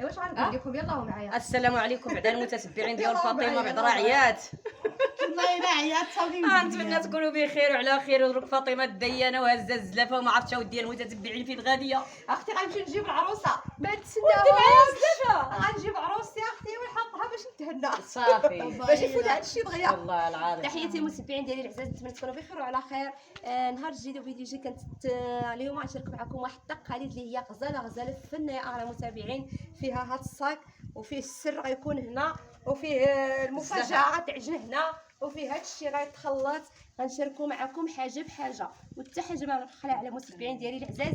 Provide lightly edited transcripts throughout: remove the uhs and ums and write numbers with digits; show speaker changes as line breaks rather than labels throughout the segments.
واش غنقول لكم؟ يلاه معايا.
السلام عليكم بعدا المتتبعين ديال فاطمه، بعدا راه عيات.
والله الا عيات صافي.
نتمنى تكونوا بخير وعلى خير، ودروك فاطمه ديانه وهزه الزلافه وما عرفتش ودي المتتبعين فين غاديه.
اختي غنمشي نجيب العروسه، ما نتسناوش.
ودي معايا الزلافه.
غنجيب عروستي اختي ونحطها باش نتهنى
صافي
باش يفوت هذا الشيء دغيا.
والله العظيم.
تحياتي المتابعين ديالي العزاز، نتمنى تكونوا بخير وعلى خير. نهار جديد وفيديو جديد. كنت اليوم غنشارك معكم واحد التقاليد اللي هي غزاله فنه يا اغلى متابعين. فيها هاد الصاك وفيه السر غيكون هنا، وفيه المفاجاه غتعجن هنا، وفيه هاد الشيء غيتخلط. غنشاركوا معكم حاجه بحاجه، وحتى حاجه ما نبخلها على المتابعين ديالي العزاز.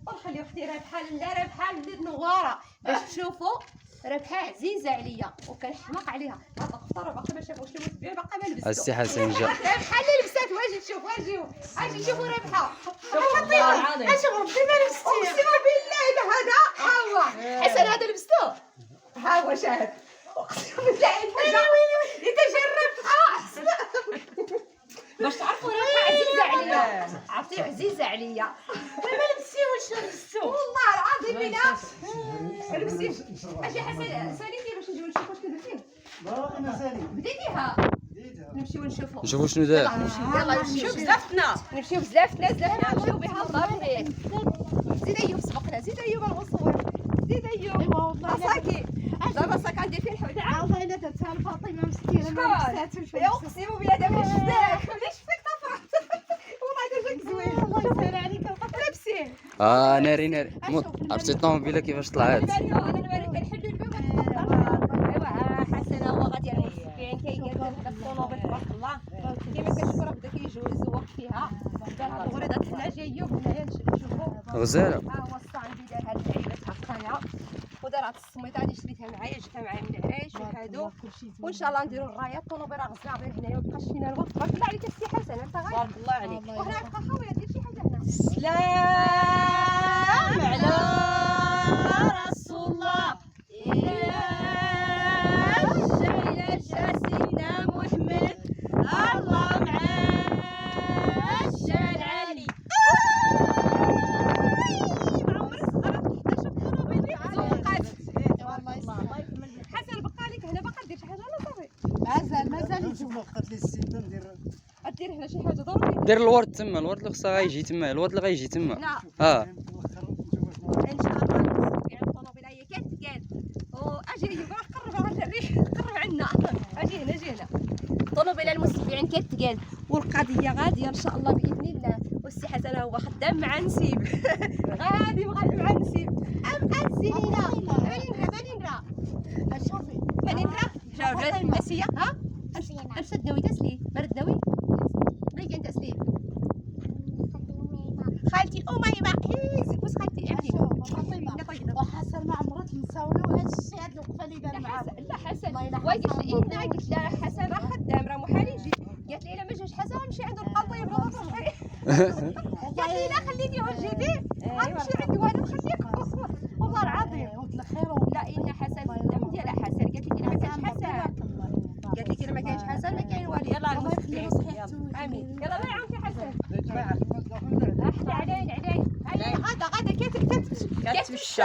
ونخلي اختي رابحه نواره باش تشوفوا. رابحه عزيزه عليا وكنحماق عليها. هاد القفطه باقي ما شافوش المتابعين، باقي ما لبستو.
السي حسن جا
رابحه اللي لبسات. واجي تشوف، اجي شوفوا رابحه.
والله العظيم.
اشوف ربي ما لبستيه. اقسم بالله الا هذا ها هو حسن، هذا لبستوه. ها هو شاهد. اقسم بالله الا يتجرب احسن باش تعرفوا رابحه عزيزه عليا. عرفتي عزيزه عليا. ما لبستيوش. لبستو والله العظيم الا ما لبستيش. اجي حسن ساليتي باش نجيو نشوفوا شنو درتي.
لا انا سالي
بديتيها. نمشيو نشوفوا.
نشوفوا شنو دار.
يلا نمشيو
بزافتنا.
نمشيو بزلافنا نمشيو بها لدار. زيد ايوب سبقنا، زيد ايوب الغصون، زيد ايوب.
ايوا والله
صاكي دابا صاك عندي فيه الحوت.
والله الا درتها لفاطمه مسكينه ما لبساتش.
يا اقسم بالله دابا شفتك ملي شفتك طفحت. والله دابا زوين.
الله يسهل عليك.
لابسين
ناري عرفتي الطوموبيله كيفاش طلعت.
انا نوريك الحلو البيض. ايوا حسن هو غادي على المتابعين كيقاد هذا الطوموبيل تبارك الله. كيما كتشوفوا راه بدا كيزوق فيها. دار هاد الغريضه حنا جايين هنايا نشوفوا.
غزاله
ها هو الصاندي دار هاد اللعيبات هكايا، ودار هاد السميطه هادي شريتها معايا، جبتها معايا من العرايش وهادو. وان شاء الله نديرو الرايه. الطوموبيل راه غزال غير هنايا، مابقاش فينا الوقت. تبارك الله عليك السي حسن، انت غير
بارك الله عليك.
وهنا غتبقى خاويه. دير شي حاجه هنا.
سلام على رسول الله. إلى سيدنا محمد. الله مع الشلالي.
ما عمري صغرت حتى شفت طوموبيل اللي تزوقات.
والله يسلمك.
حسن بقى لك هنا، باقا دير شي حاجه ولا صافي؟
مازال يجيو. قالت لي السيده ندير
دير هنا شي حاجه ضروري.
دير الورد تما، الورد اللي خصها غيجي تما، الورد اللي غيجي تما.
لا
اه
ان شاء الله نبيع الطوموبيل. هي كتقاد واجي ايوب راه قرب على الريح، قرب عنا. اجي هنا الطوموبيل المستبيعين كتقاد، والقضيه غاديه ان شاء الله باذن الله. والسي حسن هو خدام مع نسيب. غادي مع نسيب. انسينا مالين
شوفي
جاوب على النسيه. ها امشي تداوي تسلي برد داوي بغي كان تسلي. خالتي اميمه واش خالتي عندي
فاطمه وحسن ما عمرها تنساو له هذا الشيء. هاد الوقفه اللي دار معاه.
لا حسن قلت لها حسن راه خدام راه محال يجي. قالت لي الا ما جاش حسن غنمشي عند القضيه بلا ضروري. قالت لي الا خليتيه وجيتي غنمشي عند وانا نخليك. والله العظيم
ود الخير.
لا ان حسن الدم ديال حسن. قالت لك الا ما كانش حسن، قالت لك الا ما كانش حسن ما كاين والو. يلا المستقبل امين. يلا الله يعاون في حسن. احنا عداين غدا
كتمشى.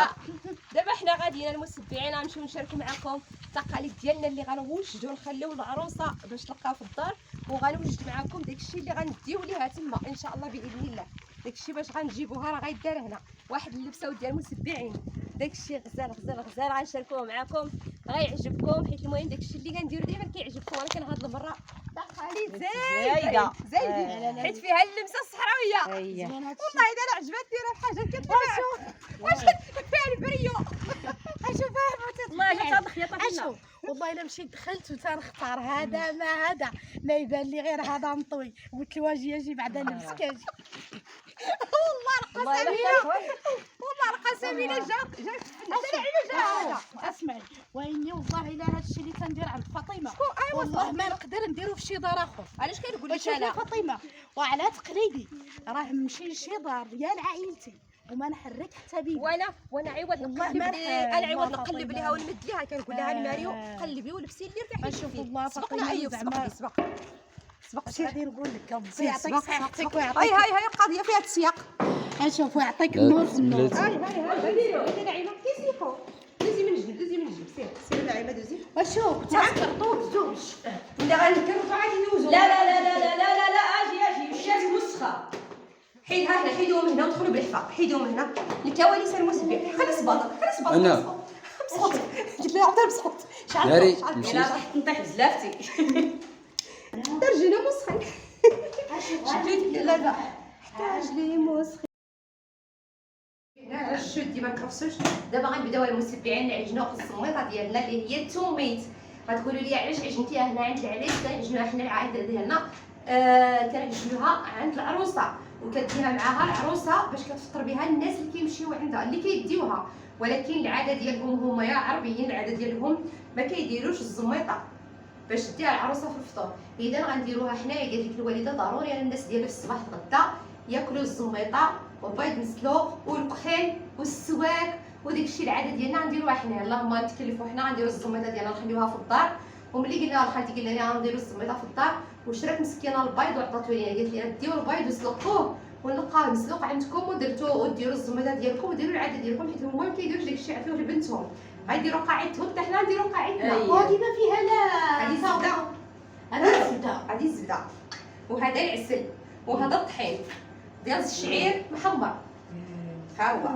دابا حنا غاديين المتبعين غنمشيو نشاركوا معكم التقاليد ديالنا اللي غنوجدوا. نخليو العروسه باش تلقاو في الدار، وغنوجد معكم داكشي اللي غنديو ليها تما ان شاء الله باذن الله. داكشي باش غنجيبوها راه غيدار هنا. واحد اللبسه ديال المتبعين. داكشي غزال غنشاركوه معكم، غيعجبكم. حيت المهم داكشي اللي كنديرو ديما كيعجبكم. ولكن هاد المره تقاليد زايدين حيت فيها اللمسه الصحراويه. والله اذا عجبتني راه حاجه كتبان. واش فيها البريو. اشوفها
الله يجعل الخياطه
اشوف
فينا.
والله الا مشيت دخلت وتنختار هذا ما يبان لي غير هذا مطوي. قلت له واجي اجي بعدا نلبس كاجي.
والله القسم الا جا هذا.
اسمعي واني والله الا هذا الشيء اللي تندير عند فاطمه والله ما نقدر نديرو في شي دار اخر.
علاش كنقول لك
شوفي
انا
فاطمه وعلى تقليدي راه نمشي لشي دار ديال عائلتي وما نحرك حتى بيدي.
وانا عوض نقلب لي، انا عوض نقلب ليها ونمد ليها. كنقول لها الماريو قلبي ولبسي اللي ارتاحي
شوف
فيه.
والله
سبقنا
فاطمه
ايوب
زعما
سبق
اش غادي نقول لك ربي
يعطيك
يعطيك
صحتك.
ويعطيك.
هاي القضيه فيها السياق.
اشوف ويعطيك النور.
بلاتي.
هاي ديري عينك كيسيقو لازم من جديد. سير العيبه دوزي
وشوف تاكرطوك زوج
ولا غنكرطو عادي ندوزو.
لا لا لا لا لا لا لا اجي مشات مسخه.
حيدها هنا، حيدوهم هنا ودخلوا بالحفا، حيدوهم هنا. الكواليس المسبح، خلي صباطك، خلي صباطك.
أنا.
بسخط قلت لها عطيها بسخط.
ناري،
شعل
مشيت.
لا راح تنطيح بزلافتي.
رجلي مسخن. شديت لا لا حتى رجلي مسخن. هنا الشد ما نكرفسوش. دابا غنبداو المسبعين نعجنو الزميطه ديالنا اللي هي التوميت. غتقولوا لي علاش عجنتيها هنا عند العريس؟ كنعجنوها حنا العائله ديالنا، كنعجنوها عند العروسه وكديها معاها العروسه باش كتفطر بها الناس اللي كيمشيو عندها اللي كيديوها. ولكن العاده ديالهم هما يا عربيين، العاده ديالهم ما كيديروش الزميطه باش ديها العروسه في الفطور. اذا غنديروها حنايا. قالت لك الوالده ضروري على الناس ديالها في الصباح الغدا ياكلوا الزميطه والبيض مسلوق والكحل والسواك وداك الشيء. العاده ديالنا غنديروها حنايا. اللهم نتكلفوا حنا غنديروا الزميطه ديالنا نخليوها في الدار. وملي قلنا لخالتي قلنا لي غنديروا الزميطه في الدار وشرات مسكينه البيض وعطاتو لينا، قالت لي ديو البيض وسلقوه ونلقاه مسلوق عندكم ودرتوه وديروا الزميطه ديالكم وديروا العاده ديالكم، حيت هما ما كيديروش داك الشيء عافيوه لبنتهم. غيديروا قاعدتهم حتى حنا نديروا قاعدتنا.
وهذه ما فيها لا
هذه الزبده،
هذه الزبده،
هذه الزبده، وهذا العسل، وهذا الطحين ديال الشعير محمر. ها هو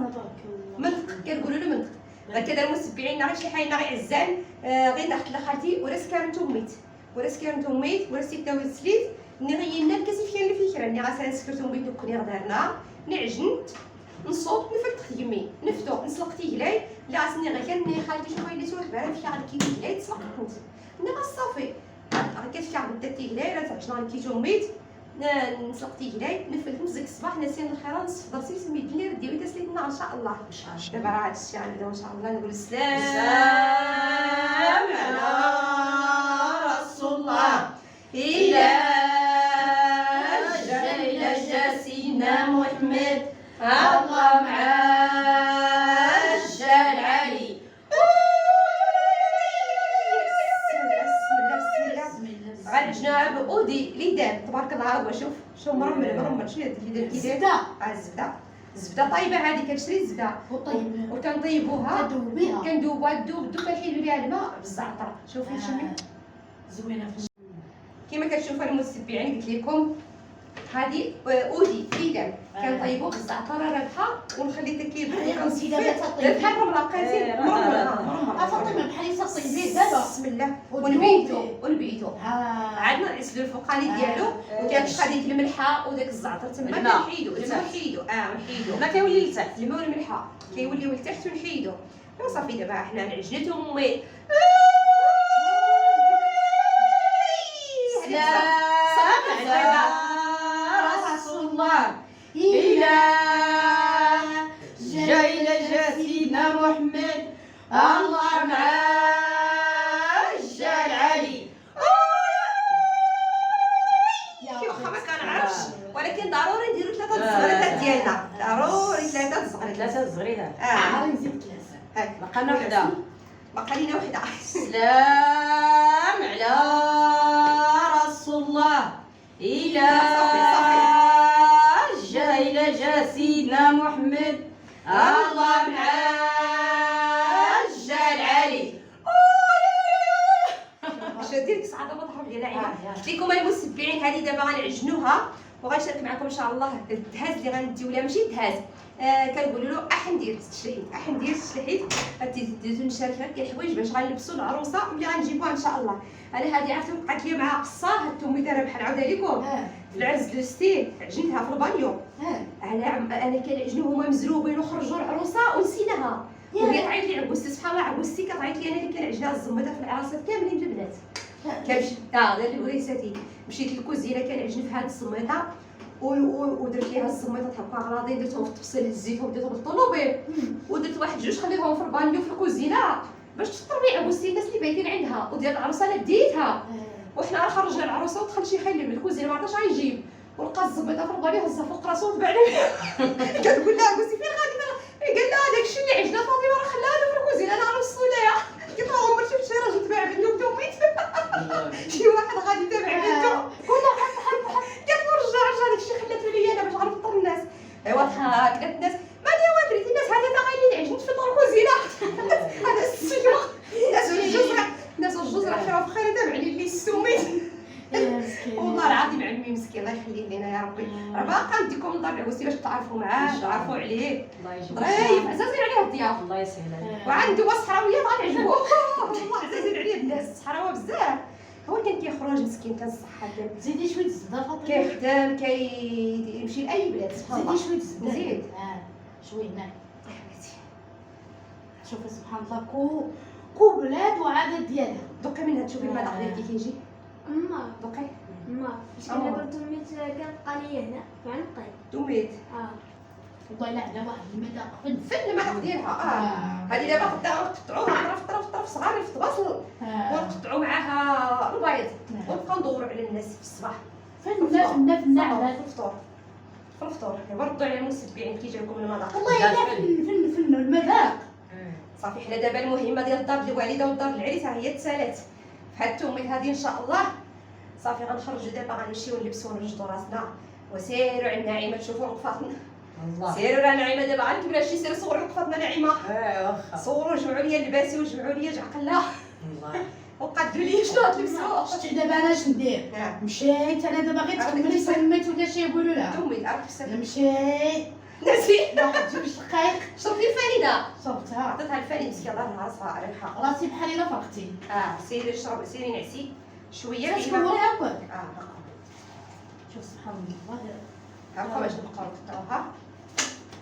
منطق، كنقولوا له منطق. هكذا المسبعين غير شي حاجه غير عزان غير تحت لخالتي وراس كارن توميت، وراس كارن توميت وراس تاوي سليت. ني غينا الكاسف كاين الفكره ني غنسكر توميت وكني غدارنا نعجنت نصوب نفلت يمي نفتو نسلق تيهلاي. لا عسني غير كان خالتي شويه اللي سوات بعرف فيها غير كي تيهلاي تسلق كنت ني غصافي غير كيف غدا تيهلاي راه تعجنا كي توميت نسلق تيهلاي نفلت نزك الصباح نسين الخيران نصف درسي سميت لي ديوي تسليتنا ان شاء الله. ان شاء الله دابا راه هاد الشيء غنبداو ان شاء الله نقول السلام على رسول الله. إلى سيدنا محمد الله مع الجال علي. غنعجنوها بأودي ليدان تبارك الله. هو شوف مرمر شنو هاد اللي درتي؟
الزبده،
الزبده طايبه هذه. كنشري الزبده وكنطيبوها كندوبوها دوب كنحيدو ليها الماء بالزعتر. شوفي شنو
زوينه
كما كتشوفوا المتبعين قلت لكم هذه اودي ليدان كنطيبوه بالزعتر رابحه ونخلي تكيب وكنصفيه بحال مرقاتين مرمر.
فاطمه بحال يصطيبيه دابا
بسم الله ونبيتو عندنا العسل الفوقاني ديالو وكنبقى ديك الملحه وداك الزعتر تما كنحيدو ونحيدو
ما كيولي لتحت
الماء والملحه كيوليو لتحت ونحيدو. صافي دابا حنا عجنتهم امي.
سلام على رسول الله. إلى جا سيدنا محمد الله مع الجال علي.
واخا ما كنعرفش ولكن ضروري نديرو 3 الزغريتات ديالنا، ضروري 3 الزغريتات.
3 الزغريدات.
نزيد 3
هاك
بقى لنا وحده.
بقى لينا وحده.
سلام على رسول الله. إلى جا سيدنا محمد الله مع الجال علي.
شادين صعده مطرب ديال العيله. قلت لكم المسبعين هذه دابا غنعجنوها وغنشارك معكم ان شاء الله الدهاز اللي غنديو لها. ماشي الدهاز كنقولوا له احندير التشليحيت غادي نشارك غير الحوايج باش غنلبسوا العروسه ملي غنجيبوها ان شاء الله. انا هذه عرفتوا بقات لي معها قصه. هاد التوميته راه بحال عاودها لكم في العز دو ستيل عجنتها في البانيو. انا كنعجنو هما مزروبين وخرجوا العروسه ونسيناها وهي تعيط لي عبوستي. سبحان الله عبوستي كتعيط لي انا اللي كنعجنها الزميطه في العراست كاملين البنات. كنمشي قال لوريساتي مشيت للكوزينه كنعجن في هاد الزميطه ودرت ليها الزميطه تبقى غلاضين درتهم في التبصيل هزيتهم وديتهم بالطوموبيل ودرت واحد 2 خليتهم في البانيو في الكوزينه باش تطربي عبوستي الناس اللي بايتين عندها. وديال العروسه انا ديتها وحنا راه خرجنا العروسه ودخل شي خايل من الكوزينه ما عرفاش غيجيب ولقى الزبيطه في البانيو هزها فوق راسو وتبعني. كتقول لها عبوستي فين غادي؟ قال لها داكشي اللي عجنا فاطمه راه خلاها في الكوزينه انا عرفت السولايه. قلت له عمرك شفت شي راجل تباع بنته وتوميت؟ شي واحد غادي يتابع بنته قلنا قالت له رجع داكشي خلاتو ليا انا باش عرفت نطر الناس. ايوا قالت الناس مالي ودريتي الناس هذا غير اللي عجنت في الكوزينه. هذا السيوه باقا نديكم نضرب العبوسي باش تعرفوا معاه تعرفوا عليه
الله يجيب
ظريف عزازين عليه الضياف
الله يسهل عليك.
وعنده واحد الصحراويه غنعجبو والله عزازين عليه الناس الصحراوه بزاف هو كان كيخرج مسكين كنصح هكا
زيدي شويه الزبده فاطمه
كيخدم كيمشي لاي بلاد سبحان الله
زيدي شويه الزبده
نزيد
شويه هنا شوفي سبحان الله كو بلاد وعادات ديالها
دوكا من هاد تشوفي المذاق ديالك كي كيجي
أما
دوكا
باش كنا قلت ميت كان قاليه هنا مع القيد
دوميت
والله الا على واحد المذاق فن
فن المذاق ديالها هذه دابا غدا نقطعوها طرف صغار في البصل ونقطعوا معاها البيض ونبقاو ندوروا على الناس في الصباح
فن على
في الفطور في الفطور بردوا على المستبعين كيجيوكم المذاق
والله الا فن المذاق
صافي حنا دابا المهمه ديال الدار الوالده والدار العريس ها هي تسالات في هاد التوميت هادي ان شاء الله صافي غنخرجوا دابا غنمشيو نلبسوا ونرجدوا راسنا وسيروا عند نعيمه تشوفوا رقفاتنا
الله.
سيروا راه نعيمه دابا غنكمل هادشي سيروا صوروا رقفاتنا نعيمه
واخا.
صوروا جمعوا لي لباسي وجمعوا لي جعقله
الله.
وقادوا لي شنو غتلبسوا
شتي دابا انا اش ندير مشيت انا دابا غير تكملي سميت ولا شي يقولوا لها
توميت عرفت السر
مشيت
نسيت
واحد جوج دقايق
شربتي الفانيده
صبتها
عطيتها الفاني مسكين الله يرحمها راسها على الحق
راسي بحال الا فرقتي
سيري شرب سيري نعسي شويه
كتكوري هاكا
هاكا
شوف سبحان الله
هاكا باش نبقاو نقطعوها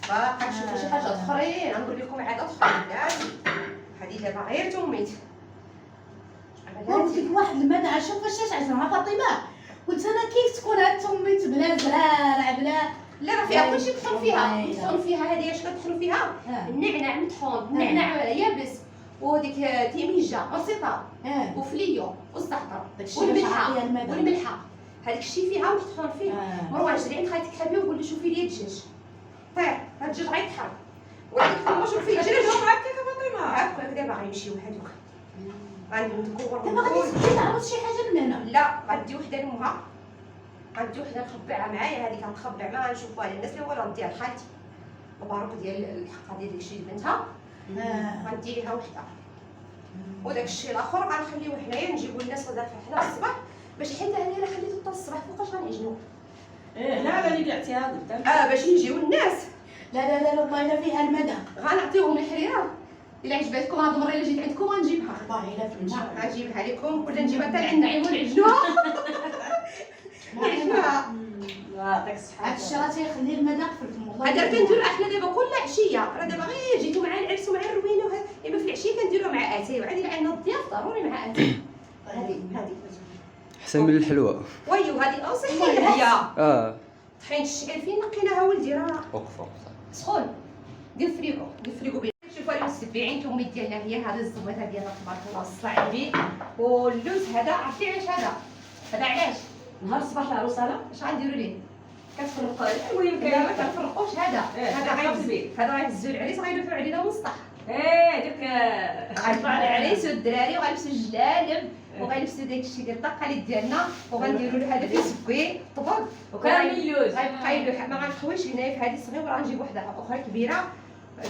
باقا نشوفوا شي حاجات اخرين غنقول لكم عادات اخرين لازم هذه دابا غير توميت
قلت لك واحد المدعى شوف واش عجبها فاطمه قلت انا كيف تكون هاد تميت بلا زرارع بلا
لا راه فيها كلشي طحون فيها طحون فيها هذه اش كطحنوا فيها النعناع مطحون النعناع يابس وديك تيميجه بسيطه وفليو والزعتر والملحه هذاك الشيء فيها ومطحون فيه مروه جري عند خالتك حبيبي وقول لي شوفي لي الدجاج طير هاد الدجاج غيتحرك ولكن كما شوفي الدجاج هكاك فاطمه هكاك دابا غيمشيو هادوك غندور
دابا غادي تبدي تعرض شي حاجه من هنا
لا غندي وحده لامها غندي وحده نخبعها معايا هذيك غنخبع معاها نشوفوها للناس اللي هو غنديها لخالتي الباروك ديال الحقه ديال داكشي ديال بنتها غندي ليها وحده وداك الشيء الاخر غنخليوه حنايا نجيبو الناس غدا حنا الصباح باش حيت انا الا خليته حتى الصباح فوقاش غنعجنو
لا بالي قلعتيها قدام.
باش يجيو الناس
لا والله الا فيها المدى
غنعطيوهم الحريره الا عجبتكم هاد المره الا جيت عندكم غنجيبها
والله الا فيها
غنجيبها لكم ولا نجيبها حتى لعند نعيم ونعجنوها نعجنوها
الله يعطيك الصحه.
هاد الشيء راه تيخلي المذاق في الفم والله
هذا كنديرو احنا دابا كل عشيه راه دابا غير جيتو مع العرس ومع الروينه اما في العشيه كنديروها مع اتاي وعادي عندنا الضياف ضروري مع اتاي هذه
احسن من الحلوى.
ويو هذه صحيه هي طحين الشعير فين لقيناها ولدي راه
وقفه.
سخون ديال الفريكو بين شوفوا المستبعين توميت ديالنا هي هذا الزبيط ديالنا تبارك الله الصعيبي واللوز هذا عرفتي علاش هذا علاش
نهار الصباح العروسه لا
اش غنديروا ليه كتفرقوا
المهم
لا ما كنفرقوش هذا
غير
هذا غيهزوا العريس غيلوحوا علينا ونسطح
ديك
غيطلع العريس والدراري وغيلبسوا الجلالب وغيلبسوا داك الشيء ديال التقاليد ديالنا وغنديروا له هذا فيه سكوي طبق
وكامل اللوز
غيبقى يلوح ما غنخويش هنايا في هذه صغيره غنجيب وحده اخرى كبيره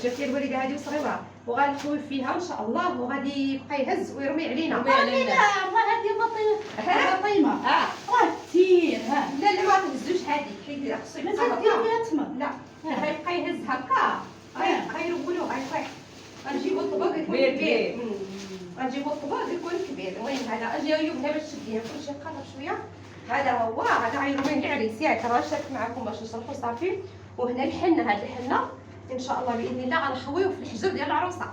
جات لي الوالده هذه صغيره وغنخوي فيها ان شاء الله وغادي يبقى يهز ويرمي علينا
لا والله هذه فاطمه راه كثير
لا ما تهزوش هذه حيت خصو يبقى
مازال ديريها تما
لا غيبقى يهز هكا غيرولو غيطيح غنجيبو الطبق يكون كبير غنجيبو الطبق يكون كبير المهم هذا اجي ايوب هنا باش تشديها كلشي قرب شويه هذا هو هذا غيروي العريس ياك راه نشارك معكم باش نشرحو صافي وهنا الحنه هاد الحنه ان شاء الله باذن الله غنخويو في الحجر ديال العروسه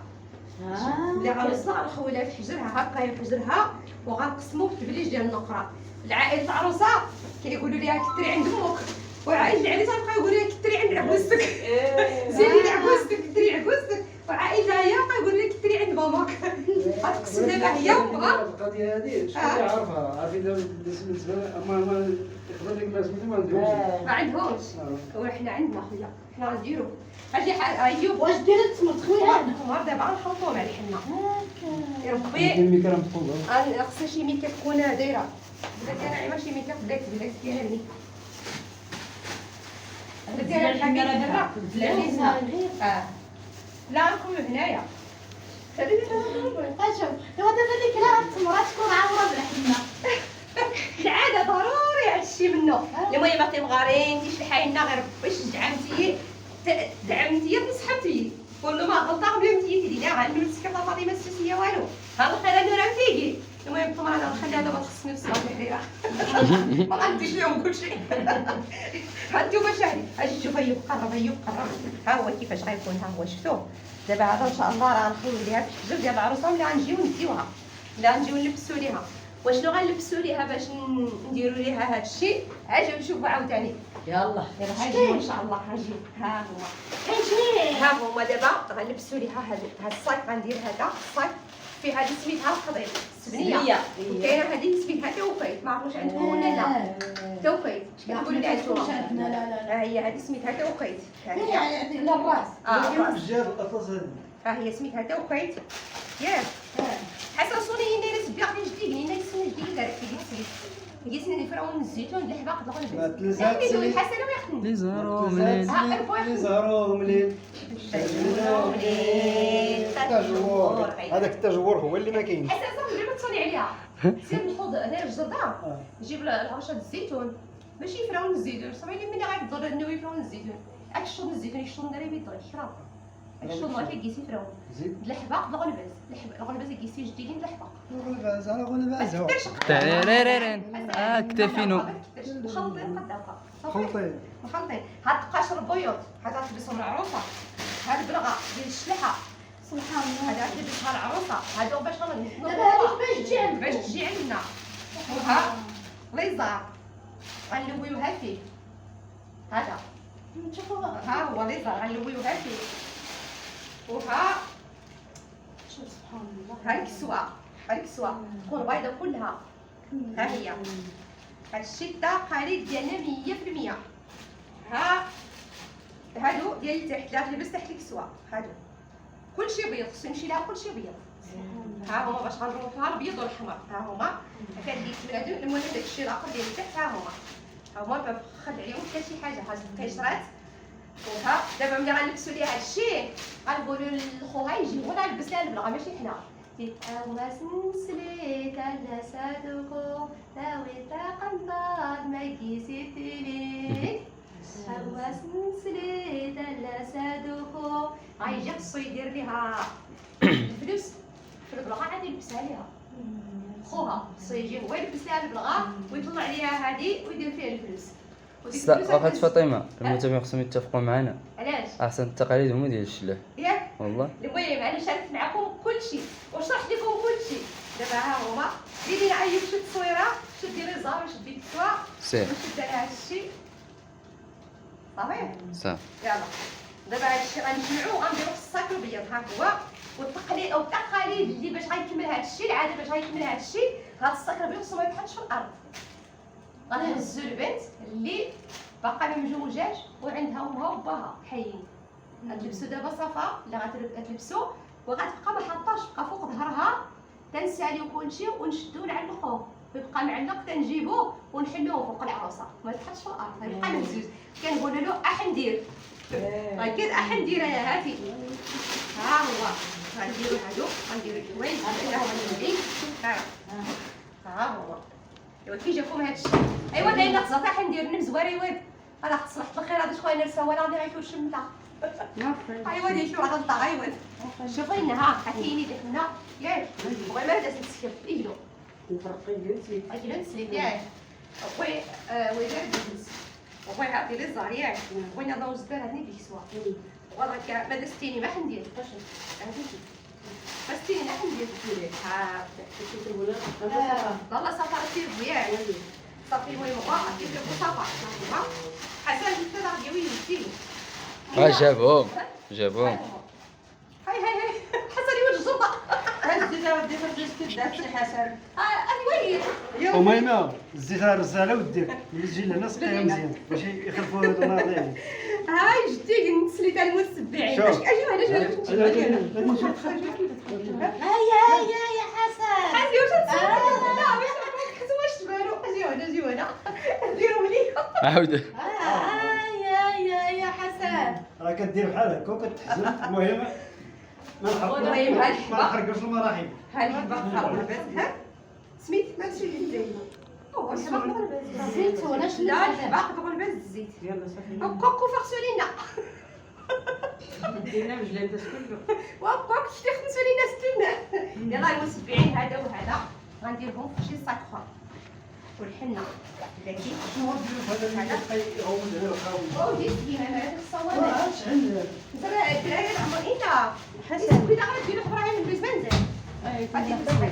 اللي غنوصلها غنخوي لها في حجرها هكا هي حجرها وغنقسمو في التبليج ديال النقره العائله العروسه كيقولوا ليها كثري عند امك وعائله العريس غيبقى يقول لها كثري عند عكوزتك زيدي عكوزتك كثري عكوزتك وعائله هي يقول لها كثري عند ماماك غتقسم دابا هي وبغا
القضيه هذه شكون اللي عارفها عارفين بالنسبه ما يقدر لك الناس ما عندهمش
ما عندهمش وحنا عندنا خويا حنا غنديرو اجي ايوب
واش ديري التمر تخويها
التمر دابا غنخلطوه مع الحنه يا ربي
الميكرا مفقوده
خصها شي ميكا تكون دايره بدات نعيمه شي ميكا بدات ديالها هني ديالها الحاجه لا نيسها لا نكونوا هنايا
شوف دابا ديك التمره تكون عامره بالحنه
العاده ضروري هادشي منه المهم اللي مغارين تيشلحاينا غير باش دعمتي تسحبتي كل ما غلطه بلا متي تدينا غنمل مسكين فاطمه السوسيه والو هذا الخير انا راه تيجي المهم طبعا انا نخليها دابا تخصني في الصلاه الحريره ما غنديش لهم كلشي هانتوما شاهدين اجي شوف ايوب قرب ها هو كيفاش غيكون ها هو شفتوه دابا هذا ان شاء الله راه غنخليو ليها في الحجر ديال العروسه ولا غنجيو نديوها ولا غنجيو نلبسو ليها وشنو غنلبسو ليها باش نديرو ليها هذا الشيء اجيو نشوفوا عاوتاني
يلا
هاجيو ان شاء الله هاجيو ها هما ها هما دابا غنلبسو ليها هاد الصايف غندير هذا الصايف في هذه سميتها القضيب السبنيه وكاينه هذه سميتها توقيت ما عرفتش عندكم ولا لا توقيت كتقولوا لي انتوما
لا لا
ها هي هذه سميتها توقيت ها هي
لا لا الراس
الراس
الجهاز الاطلس هذا
ها هي سميتها توقيت ياك حسن صوني نايرس بيان جديد نايرس جديد دارت في ديك جيسني فرعون الزيتون الحباق الغلبان نحيدو حسن ويخدم
لي زهرو مليل
اللي زهرو مليل التجور هذاك التجور هو اللي ما كاينش
حسن صافي ما تصوني عليها سير نحوض هنا الجردة نجيب العرشه الزيتون ماشي فرعون الزيتون صافي ملي غيضر نوي فرعون الزيتون اكشطون الزيتون يشطون داري بيض كرا اكشطون ما كيسي فرعون الحباق الغلباز الغلباز كيسي جديدين الحباق
غلباز على غلباز هو
تاريريرين اكتفينو
مخلطين قدامها
خلطين
مخلطين هاد قشر بيض هذا تلبسهم العروسه هاد البلغه ديال الشلحه
سبحان الله
هذا تلبسها العروسه هادو باش
دابا هذيك باش
تجي عندنا وها ليزار غنلويوها فيه هذا ها هو ليزار غنلويوها فيه وها
سبحان الله
ها الكسوه تكون بيضه كلها ها هي هادشي التقاليد ديالنا 100% ها هادو ديال التحت لا تلبس تحت الكسوه هادو كلشي بيض خصو يمشي لها كلشي بيض ها هما باش غنروحوها البيض والحمر ها هما كندير بنادم المهم داكشي الاخر ديال التحت ها هما فخد عليهم حتى شي حاجه ها القشرات وها دابا ملي غنلبسو ليها هادشي غنقولوا لخوها يجي هو غنلبس لها البلغه ماشي حنا تتأوى سنسلي تلا سادوكو تاوي تاقنطار ما كيسي تيلي تتأوى سنسلي تلا سادوكو غيجي خصو يدير ليها الفلوس في البلغه عاد يلبسها ليها خوها خصو يجي هو يلبس لها البلغه ويطلع عليها هادي ويدير فيها الفلوس
اخت فاطمه المتابعين خصهم يتفقوا معنا
علاش
احسن التقاليد هما ديال الشلاح
ياك
والله
المهم انا شاركت معكم كلشي وشرحت لكم كلشي دابا ها هما ديري عيب شي تصويره شدي لي زهر وشدي الكسوه
سير
وشد على هادشي صافي
صافي
يلا دابا هادشي غنجمعو وغنديرو في الصاك الابيض ها هو والتقليد او التقاليد اللي باش غيكمل هادشي العاده باش غيكمل هادشي هاد الصاك الابيض خصو ما يتحطش في الارض غنهزو البنت اللي باقا ما مجوجاش وعندها امها وباها حيين غتلبسو دابا صفا اللي غتلبسو وغتبقى ما حطاش بقى فوق ظهرها تنساليو كلشي ونشدو نعلقوه ويبقى معلق تنجيبوه ونحلوه فوق العروسه ما يتحطش في الارض غيبقى مهزوز كنقولوا له ندير اكيد ندير يا هاتي ها هو غنديرو هادو غنديرو الحوايج لانه غندير ها هو ايوا كي جاكم هادشي ايوا دايره خصها ندير نبز وريواد هذا خص صباح الخير هذا شكون نرسى ولا غادي غيكون شمته ايوا ديك شي واحد طلع ايوا شوفي لنا ها كاينين ديك هنا ياك بغي ما بدات تسكب ايدو
نفرقي جلسي
اجي نسلي ياك خوي ويدير الجلس خوي عطي لي الزهر ياك بغينا نضوي الزبال هذني ديك سوا والله ما دستيني ما حندير دستيني ما حندير ها والله صافا رتيب ياك صافي المهم هو كيدير صافا حسن حتى غادي يديرو
جابوهم
هاي حسن يوجه الجرده
هزيتها وديتها في الكداب شي حسن
ايوا
وميمه الزيت رزاله وديك ملي تجي لهنا سقيها مزيان باش يخلفوا هادو ناضيين
هاي جدي نسلي تاع المتبعين باش اجيو هنا
هيا يا حسن
حسي واش تسوي لا واش تبانو اجيو هنا ديروا لي
عاود
يا حسن
راه كدير بحال هكا وكتحزن المهم
المهم
ما نحرقوش المراحل
هاي الحبه لاباس ها سميت ما تشي لي واش باقي غنبات
الزيت ولا شنو
لا
الزيت؟
باقي غنبات الزيت
يلا صافي
كوكو فاغسولينا
دينا مجلد كله
واباك شتي خمسولينا ستنا يلا المتبعين هذا وهذا غنديرهم في شي صاك اخر والحنه لكن
شنو الضيوف هذا اللي كيبقى يعوض على الخاوي؟
او ديت فيها هذاك الصواني
شحال
دابا الدراري العمر انت حسن كذا غادير اخرى من البنزين غادي تصحي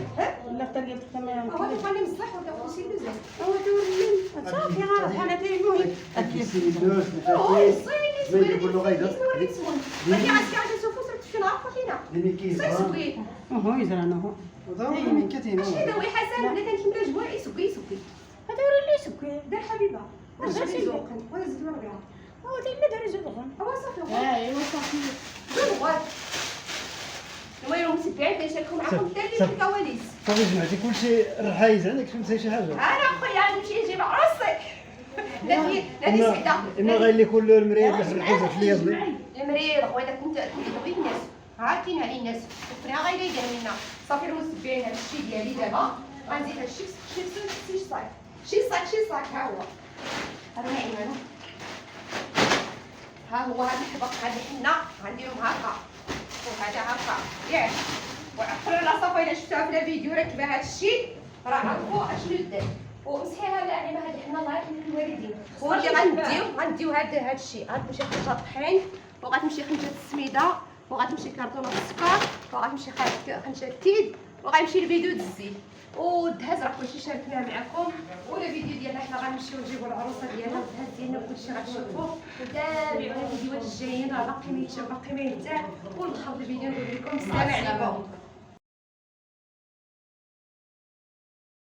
ولا اختار لي الكاميرا
هو تبغى مصلح ولا كلشي دوزين
هو توري صافي غنروح انا تاي المهم
السيليندوس
اوه الصيني
ما يقول له غير
غادي عرفتي عاد نشوفو صرت في نهار فينا
اللي كيس
صي سوي
هو يزرعنا هو
وضعوا من كتينا
اش داوي حسن بلا كنكمل جواعي سكي
هذا ورا اللي سكر
دار حبيبه رجع لي زوقن ولا زيد ورقه
هو تاي دار زوغان
هو صافي
ايوا صافي
غوات المهم المتبعين كنشاركوا معكم حتى اللي في الكواليس
صافي جمعتي كلشي الرحايز عندك فهمتي شي حاجه
انا خويا نمشي نجيب عروسي نادي سعيده
اما غير لي كل المريض اللي في الحوزه في اليد
المريض خويا كنت تبغي الناس عارفين على الناس وفرنا غير يدير منا صافي المتبعين هذا الشيء ديالي دابا غنزيد هذا الشيء شي صاك ها هو راه عينانا ها هو هذا الحبق هذه الحنه غنديرهم هكا وهذا هكا ياك وعقلوا على صافي الا شفتوها في الفيديو راكبه هذا الشيء راه عرفوا اشنو دار ومسحيها ناعمه هذه الحنه الله يرحم الوالدين واللي غنديو هذا الشيء غتمشي خرجه الطحين وغتمشي خنجه السميده وغتمشي كرتونه السكر وغتمشي خنجه التيد وغيمشي الفيديو الزيت والدهاز راه كلشي شاركناه معكم والفيديو ديالنا حنا غنمشيو نجيبو العروسه ديالنا والدهاز ديالنا وكلشي غتشوفوه وتابعوا الفيديوهات الجايين راه باقي ما يتشاف باقي ما ينتهى ونخلص الفيديو نقول لكم السلام عليكم.